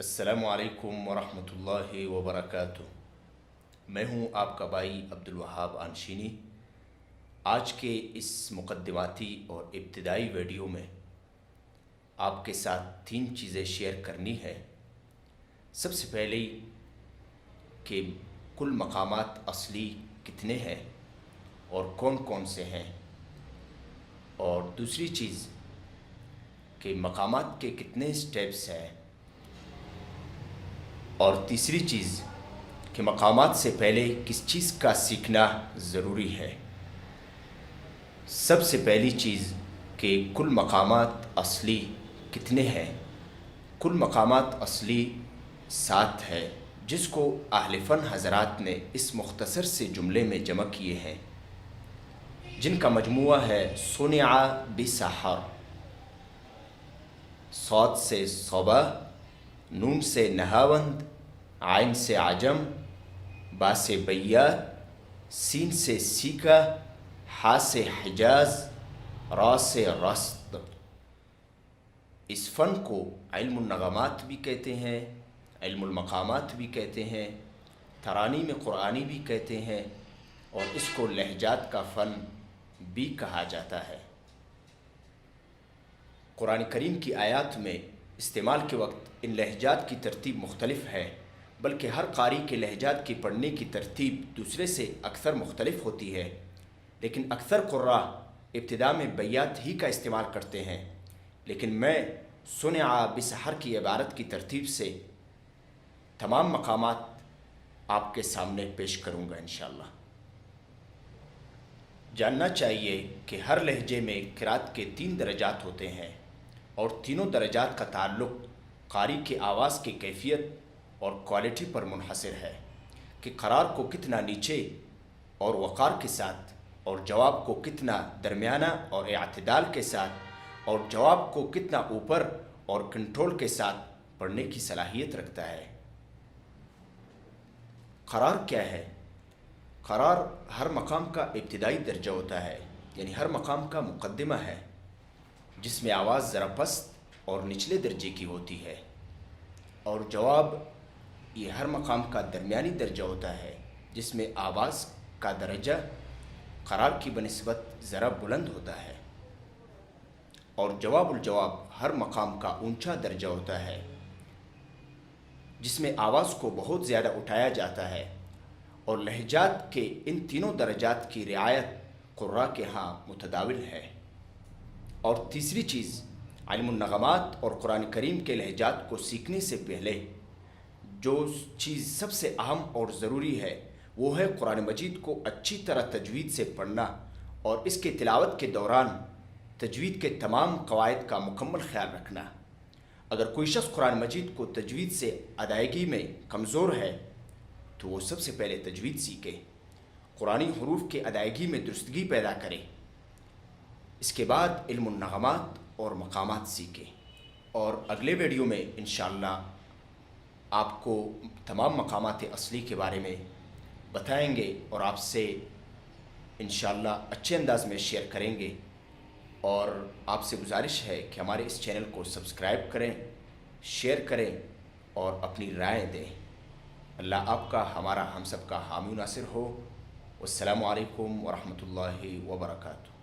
السلام علیکم ورحمۃ اللہ وبرکاتہ۔ میں ہوں آپ کا بھائی عبدالوہاب آنشینی۔ آج کے اس مقدماتی اور ابتدائی ویڈیو میں آپ کے ساتھ 3 چیزیں شیئر کرنی ہے۔ سب سے پہلے کہ کل مقامات اصلی کتنے ہیں اور کون کون سے ہیں، اور دوسری چیز کہ مقامات کے کتنے سٹیپس ہیں، اور تیسری چیز کہ مقامات سے پہلے کس چیز کا سیکھنا ضروری ہے۔ سب سے پہلی چیز کہ کل مقامات اصلی کتنے ہیں۔ کل مقامات اصلی 7 ہے، جس کو اہل فن حضرات نے اس مختصر سے جملے میں جمع کیے ہیں، جن کا مجموعہ ہے صنع بسحر، صاد سے صبا، نون سے نہاوند، عین سے عجم، با سے بیات، سین سے سیکا، حا سے حجاز، را سے رست۔ اس فن کو علم النغمات بھی کہتے ہیں، علم المقامات بھی کہتے ہیں، ترانیم قرآنی بھی کہتے ہیں، اور اس کو لہجات کا فن بھی کہا جاتا ہے۔ قرآن کریم کی آیات میں استعمال کے وقت ان لہجات کی ترتیب مختلف ہے، بلکہ ہر قاری کے لہجات کی پڑھنے کی ترتیب دوسرے سے اکثر مختلف ہوتی ہے، لیکن اکثر قراء ابتدا میں بیات ہی کا استعمال کرتے ہیں، لیکن میں صنع بسحر کی عبارت کی ترتیب سے تمام مقامات آپ کے سامنے پیش کروں گا انشاءاللہ۔ جاننا چاہیے کہ ہر لہجے میں قرات کے 3 درجات ہوتے ہیں، اور تینوں درجات کا تعلق قاری کے آواز کی کیفیت اور کوالٹی پر منحصر ہے کہ قرار کو کتنا نیچے اور وقار کے ساتھ، اور جواب کو کتنا درمیانہ اور اعتدال کے ساتھ، اور جواب کو کتنا اوپر اور کنٹرول کے ساتھ پڑھنے کی صلاحیت رکھتا ہے۔ قرار کیا ہے؟ قرار ہر مقام کا ابتدائی درجہ ہوتا ہے، یعنی ہر مقام کا مقدمہ ہے، جس میں آواز ذرا پست اور نچلے درجے کی ہوتی ہے، اور جواب یہ ہر مقام کا درمیانی درجہ ہوتا ہے، جس میں آواز کا درجہ قرار کی بنسبت ذرا بلند ہوتا ہے، اور جواب الجواب ہر مقام کا اونچا درجہ ہوتا ہے، جس میں آواز کو بہت زیادہ اٹھایا جاتا ہے، اور لہجات کے ان تینوں درجات کی رعایت قراء کے ہاں متداول ہے۔ اور تیسری چیز، علم النغمات اور قرآن کریم کے لہجات کو سیکھنے سے پہلے جو چیز سب سے اہم اور ضروری ہے، وہ ہے قرآن مجید کو اچھی طرح تجوید سے پڑھنا، اور اس کے تلاوت کے دوران تجوید کے تمام قواعد کا مکمل خیال رکھنا۔ اگر کوئی شخص قرآن مجید کو تجوید سے ادائیگی میں کمزور ہے تو وہ سب سے پہلے تجوید سیکھے، قرآنی حروف کے ادائیگی میں درستگی پیدا کرے، اس کے بعد علم النغمات اور مقامات سیکھے، اور اگلے ویڈیو میں انشاءاللہ آپ کو تمام مقامات اصلی کے بارے میں بتائیں گے، اور آپ سے انشاءاللہ اچھے انداز میں شیئر کریں گے، اور آپ سے گزارش ہے کہ ہمارے اس چینل کو سبسکرائب کریں، شیئر کریں اور اپنی رائے دیں۔ اللہ آپ کا، ہمارا، ہم سب کا حامی و ناصر ہو۔ والسلام علیکم ورحمۃ اللہ وبرکاتہ۔